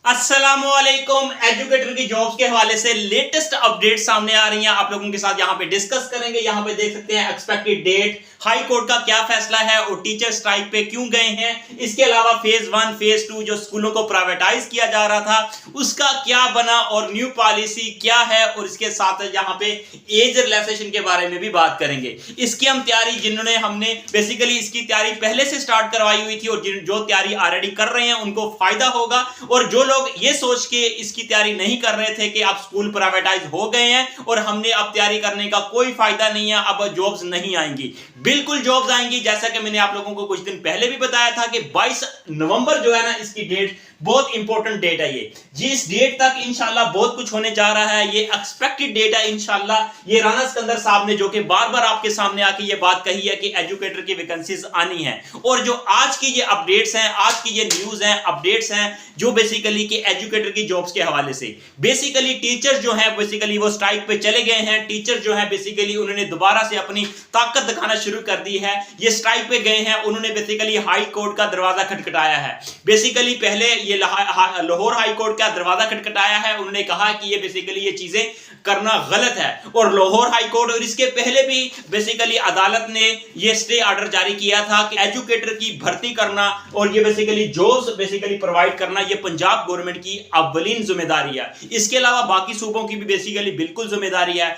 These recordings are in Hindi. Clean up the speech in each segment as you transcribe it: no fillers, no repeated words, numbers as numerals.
अस्सलामुअलैकुम। एजुकेटर की जॉब्स के हवाले से लेटेस्ट अपडेट सामने आ रही हैं, आप लोगों के साथ यहां पे डिस्कस करेंगे। यहां पे देख सकते हैं एक्सपेक्टेड डेट, हाई कोर्ट का क्या फैसला है और टीचर स्ट्राइक पे क्यों गए हैं। इसके अलावा फेज 1 फेज 2 जो स्कूलों को प्राइवेटाइज किया जा रहा था उसका क्या बना और न्यू पॉलिसी क्या है, और इसके साथ यहां पे एज रिलैक्सेशन के बारे में भी बात करेंगे। इसकी हम तैयारी जिन्होंने हमने बेसिकली इसकी तैयारी पहले से स्टार्ट करवाई हुई थी और जो तैयारी ऑलरेडी कर रहे हैं उनको फायदा होगा, और जो लोग ये सोच के इसकी तैयारी नहीं कर रहे थे कि अब स्कूल प्राइवेटाइज हो गए हैं और हमने अब तैयारी करने का कोई फायदा नहीं है, अब जॉब्स नहीं आएंगी। बिल्कुल जॉब्स आएंगी। जैसा कि मैंने आप लोगों को कुछ दिन पहले भी बताया था कि 22 नवंबर जो है ना, इसकी डेट बहुत इंपॉर्टेंट डेट है ये। जिस डेट तक इंशाल्लाह बहुत कुछ होने जा रहा है, ये एक्सपेक्टेड डेट है इंशाल्लाह। ये राना सिकंदर साहब ने जो कि बार बार आपके सामने आके ये बात कही है कि एजुकेटर की वैकेंसीज आनी है, और जो आज की ये अपडेट्स हैं, आज की ये न्यूज हैं, अपडेट्स हैं जो बेसिकली कि एजुकेटर की जॉब्स के हवाले से बेसिकली टीचर्स जो है बेसिकली वो स्ट्राइक पे चले गए हैं। टीचर जो है बेसिकली उन्होंने दोबारा से अपनी ताकत दिखाना शुरू कर दी है। ये स्ट्राइक पे गए हैं, उन्होंने बेसिकली हाई कोर्ट का दरवाजा खटखटाया है। बेसिकली पहले ये लाहौर हाई कोर्ट का दरवाजा खटखटाया है। उन्होंने कहा कि ये बेसिकली ये चीजें करना गलत है, और लाहौर हाई कोर्ट और इसके पहले भी बेसिकली अदालत ने ये स्टे ऑर्डर जारी किया था कि एजुकेटर की भर्ती करना और ये बेसिकली जॉब्स बेसिकली प्रोवाइड करना ये पंजाब गवर्नमेंट की अव्वलीन जिम्मेदारी है। इसके अलावा बाकी सूबों की भी बेसिकली बिल्कुल जिम्मेदारी है।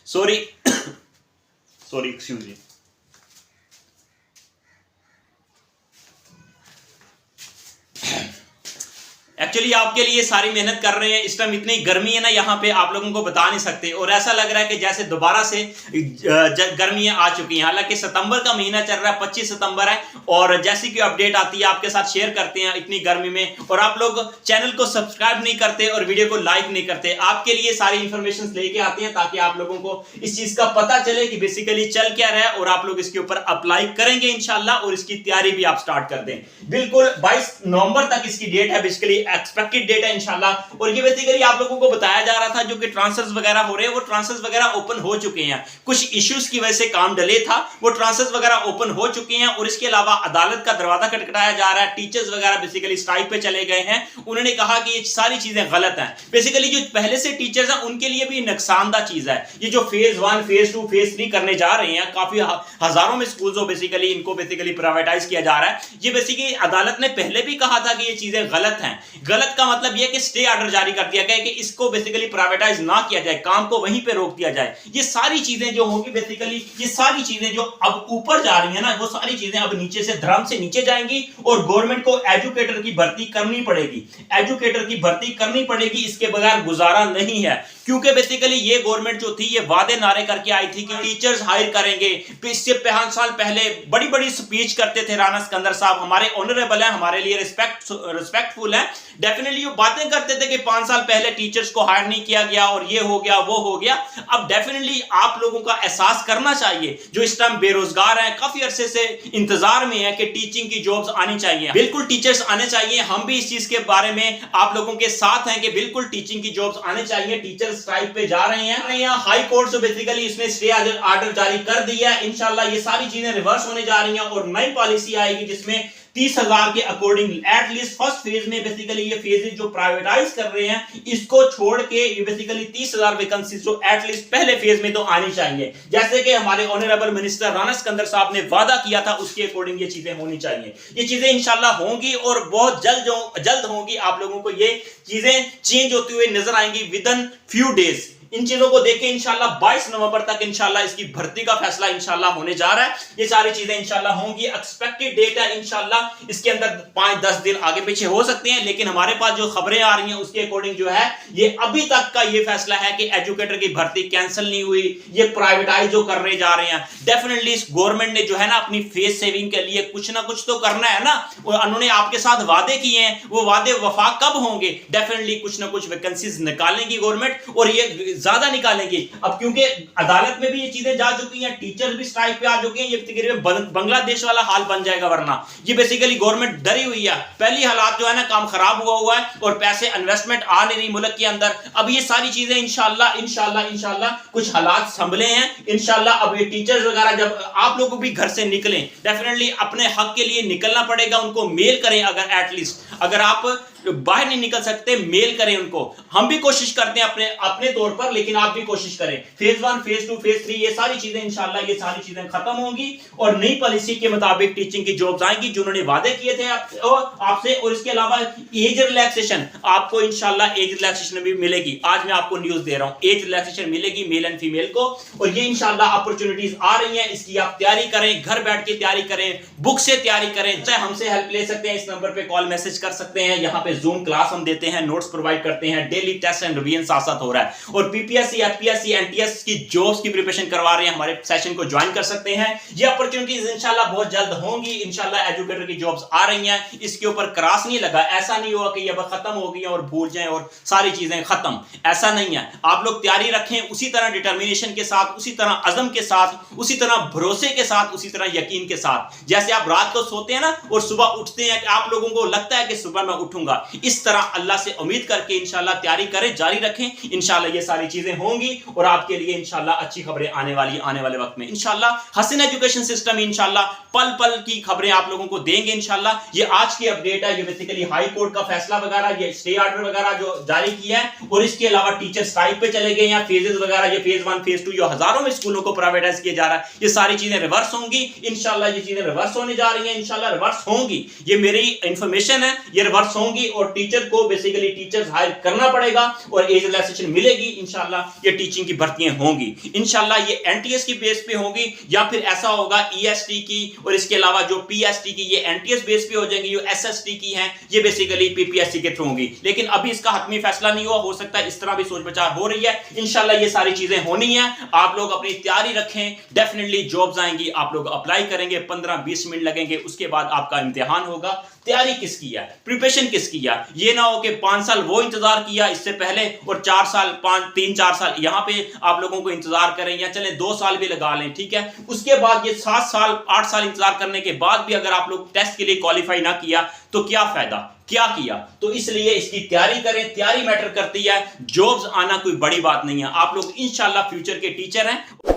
Sorry excuse me. एक्चुअली आपके लिए सारी मेहनत कर रहे हैं। इस टाइम इतनी गर्मी है ना यहाँ पे, आप लोगों को बता नहीं सकते, और ऐसा लग रहा है कि जैसे दोबारा से गर्मियां आ चुकी हैं। हालांकि सितंबर का महीना चल रहा है, 25 सितंबर है, और जैसी की अपडेट आती है आपके साथ शेयर करते हैं इतनी गर्मी में, और आप लोग चैनल को सब्सक्राइब नहीं करते और वीडियो को लाइक नहीं करते। आपके लिए सारी इंफॉर्मेशन लेके आते हैं ताकि आप लोगों को इस चीज का पता चले कि बेसिकली चल क्या रहा है, और आप लोग इसके ऊपर अप्लाई करेंगे इंशाल्लाह, और इसकी तैयारी भी आप स्टार्ट कर दें। बिल्कुल 22 नवंबर तक इसकी डेट है, बेसिकली एक्सपेक्टेड डेट है इंशाल्लाह। और ये बेसिकली आप लोगों को बताया जा रहा था जो कि ट्रांसफर्स वगैरह हो रहे हैं, वो ट्रांसफर्स वगैरह ओपन हो चुके हैं। कुछ इश्यूज की वजह से काम डिले था, वो ट्रांसफर्स वगैरह ओपन हो चुके हैं, और इसके अलावा अदालत का दरवाजा खटखटाया जा रहा है। टीचर्स वगैरह बेसिकली स्ट्राइक पे चले गए हैं। उन्होंने कहा कि ये सारी चीजें गलत हैं। बेसिकली जो पहले से टीचर्स हैं उनके लिए भी नुकसानदा चीज है। ये जो फेज 1 फेज 2 फेज 3 करने जा रहे हैं, काफी हजारों में स्कूल्स हो बेसिकली इनको बेसिकली प्राइवेटाइज किया जा रहा है। ये बेसिकली अदालत ने पहले भी कहा था कि ये चीजें गलत हैं। गलत का मतलब यह कि स्टे ऑर्डर जारी कर दिया गया कि इसको बेसिकली प्राइवेटाइज ना किया जाए, काम को वहीं पे रोक दिया जाए। ये सारी चीजें जो होंगी बेसिकली, ये सारी चीजें जो अब ऊपर जा रही है ना, वो सारी चीजें अब नीचे से धर्म से नीचे जाएंगी, और गवर्नमेंट को एजुकेटर की भर्ती करनी पड़ेगी। एजुकेटर की भर्ती करनी पड़ेगी, इसके बगैर गुजारा नहीं है। क्योंकि बेसिकली ये गवर्नमेंट जो थी ये वादे नारे करके आई थी कि टीचर्स हायर करेंगे। इससे 5 साल पहले बड़ी बड़ी स्पीच करते थे राना सिकंदर साहब, हमारे ऑनरेबल हैं, हमारे लिए रिस्पेक्टफुल है। डेफिनेटली वो बातें करते थे कि 5 साल पहले टीचर्स को हायर नहीं किया गया और ये हो गया वो हो गया। अब डेफिनेटली आप लोगों का एहसास करना चाहिए, जो इस टाइम बेरोजगार हैं, काफी अरसे से इंतजार में है कि टीचिंग की जॉब्स आनी चाहिए। बिल्कुल टीचर्स आने चाहिए। हम भी इस चीज के बारे में आप लोगों के साथ हैं कि बिल्कुल टीचिंग की जॉब्स आने चाहिए। टीचर्स स्ट्राइक पे जा रहे हैं। हाई कोर्ट से बेसिकली इसने स्टे ऑर्डर जारी कर दिया है। इंशाल्लाह ये सारी चीजें रिवर्स होने जा रही हैं, और नई पॉलिसी आएगी जिसमें 30,000 के अकॉर्डिंग एटलीस्ट फर्स्ट फेज में बेसिकली ये फेजेस जो प्राइवेटाइज कर रहे हैं इसको छोड़ के ये बेसिकली 30,000 वैकेंसी जो एटलीस्ट पहले फेज में तो आनी चाहिए। जैसे कि हमारे ऑनरेबल मिनिस्टर राना सिकंदर साहब ने वादा किया था, उसके अकॉर्डिंग ये चीजें होनी चाहिए। ये चीजें इंशाल्लाह होंगी, और बहुत जल्द होंगी। आप लोगों को ये चीजें चेंज होती हुई नजर आएंगी विद इन फ्यू डेज। इन चीजों को देखें इंशाल्लाह 22 नवंबर तक इंशाल्लाह इसकी भर्ती का फैसला इंशाल्लाह होने जा रहा है। ये सारी चीजें इंशाल्लाह होंगी। एक्सपेक्टेड डेट है इंशाल्लाह, इसके अंदर 5-10 दिन आगे पीछे हो सकते हैं, लेकिन हमारे पास जो खबरें आ रही हैं उसके अकॉर्डिंग जो है ये अभी तक का ये फैसला है कि एजुकेटर की भर्ती कैंसिल नहीं हुई। ये प्राइवेटाइज जो करने जा रहे हैं, डेफिनेटली इस गवर्नमेंट ने जो है ना अपनी फेस सेविंग के लिए कुछ ना कुछ तो करना है ना। उन्होंने आपके साथ वादे किए हैं, वो वादे वफा कब होंगे? डेफिनेटली कुछ ना कुछ वैकेंसीज निकालेंगी गवर्नमेंट, और ये ज्यादा निकालेंगे। अब क्योंकि अदालत में भी ये चीजें जा चुकी हैं, टीचर्स भी स्ट्राइक पे आ चुके हैं, ये तकरीबन बांग्लादेश वाला हाल बन जाएगा। वरना ये बेसिकली गवर्नमेंट डरी हुई है, पहली हालात जो है ना काम खराब हुआ है और पैसे इन्वेस्टमेंट आ नहीं रही मुल्क के अंदर। अब ये सारी चीजें इंशाल्लाह इंशाल्लाह इंशाल्लाह कुछ हालात संभले हैं इंशाल्लाह। अब ये टीचर्स वगैरह जब आप लोग भी घर से निकलें, डेफिनेटली अपने हक के लिए निकलना पड़ेगा, उनको मेल करें। अगर एटलीस्ट अगर आप बाहर नहीं निकल सकते, मेल करें उनको। हम भी कोशिश करते हैं अपने तौर पर, लेकिन आप भी कोशिश करें। फेज 1 फेज 2 फेज 3 ये सारी चीजें इंशाल्लाह ये सारी चीजें खत्म होंगी और नई पॉलिसी के मुताबिक टीचिंग की जॉब्स आएंगी जो उन्होंने वादे किए थे आपसे। और इसके अलावा एज रिलैक्सेशन, आपको इंशाल्लाह एज रिलैक्सेशन भी मिलेगी। आज मैं आपको न्यूज दे रहा हूं, एज रिलैक्सेशन मिलेगी मेल एंड फीमेल को, और ये इंशाल्लाह अपॉर्चुनिटीज आ रही हैं। इसकी आप तैयारी करें, घर बैठ के तैयारी करें, बुक से तैयारी करें। चाहे हमसे हेल्प ले सकते हैं, इस नंबर पे कॉल मैसेज कर सकते हैं। यहाँ पे जूम क्लास हम देते हैं, नोट्स प्रोवाइड करते हैं, डेली टेस्ट एंड रिवीजन साथ साथ हो रहा है। और पीपीएससी एफपीएससी एनटीएस की जॉब्स की प्रिपरेशन करवा रहे हैं, हमारे सेशन को ज्वाइन कर सकते हैं। ये अपॉर्चुनिटीज इंशाल्लाह बहुत जल्द होंगी इंशाल्लाह। एजुकेटर की जॉब्स आ रही हैं, इसके ऊपर क्रॉस नहीं लगा। ऐसा नहीं हुआ कि ये अब खत्म हो गई और भूल जाएं और सारी चीजें खत्म, ऐसा नहीं है। आप लोग तैयारी रखें उसी तरह डिटर्मिनेशन के साथ, उसी तरह अज़म के साथ, उसी तरह भरोसे के साथ, उसी तरह यकीन के साथ। जैसे आप रात को सोते हैं ना और सुबह उठते हैं, कि आप लोगों को लगता है कि सुबह मैं उठूंगा, इस तरह अल्लाह से उम्मीद करके इंशाल्लाह तैयारी करें, जारी रखें। इंशाल्लाह ये सारी चीजें होंगी और आपके लिए इंशाल्लाह अच्छी खबरें आने वाले वक्त में इंशाल्लाह। हसन एजुकेशन सिस्टम इंशाल्लाह पल पल की खबरें आप लोगों को देंगे इंशाल्लाह। ये आज की अपडेट है, ये बेसिकली हाई कोर्ट का फैसला वगैरह, ये स्टे ऑर्डर वगैरह जो जारी किया है, और इसके अलावा टीचर स्ट्राइक पे चले गए हैं, फेजेस वगैरह, ये फेज 1 फेज 2 जो हजारों में स्कूलों को प्राइवेटाइज किया जा रहा है, ये सारी चीजें रिवर्स होंगी इंशाल्लाह। ये चीजें रिवर्स होने जा रही हैं इंशाल्लाह, रिवर्स होंगी, ये मेरी इंफॉर्मेशन है, ये रिवर्स होंगी। और टीचर को बेसिकली टीचर्स हायर करना पड़ेगा और एज रिलैक्सेशन मिलेगी इंशाल्लाह। ये टीचिंग की भर्तियां होंगी इंशाल्लाह, ये एनटीएस की बेस पे होंगी, या फिर ऐसा होगा ईएसटी की और इसके अलावा जो पीएसटी की, ये एनटीएस बेस पे हो जाएंगी। जो एसएसटी की हैं ये बेसिकली पीपीएससी के थ्रू होंगी, लेकिन अभी इसका हतमी फैसला नहीं हुआ, हो सकता है इस तरह भी सोच विचार हो रही है। इंशाल्लाह ये सारी चीजें होनी है। आप लोग अपनी तैयारी रखें, डेफिनेटली जॉब्स आएंगी, आप लोग अप्लाई करेंगे, 15-20 मिनट लगेंगे, उसके बाद आपका इम्तिहान होगा। तैयारी किसकी है, प्रिपरेशन किसकी है? ये ना हो कि 5 साल वो इंतजार किया इससे पहले और 4 साल 3-4 साल यहां पे आप लोगों को इंतजार करें, या चले 2 साल भी लगा लें, ठीक है। उसके बाद ये 7 साल 8 साल इंतजार करने के बाद भी अगर आप लोग टेस्ट के लिए क्वालिफाई ना किया तो क्या फायदा, क्या किया? तो इसलिए इसकी तैयारी करें, तैयारी मैटर करती है। जॉब्स आना कोई बड़ी बात नहीं है, आप लोग इंशाल्लाह फ्यूचर के टीचर हैं।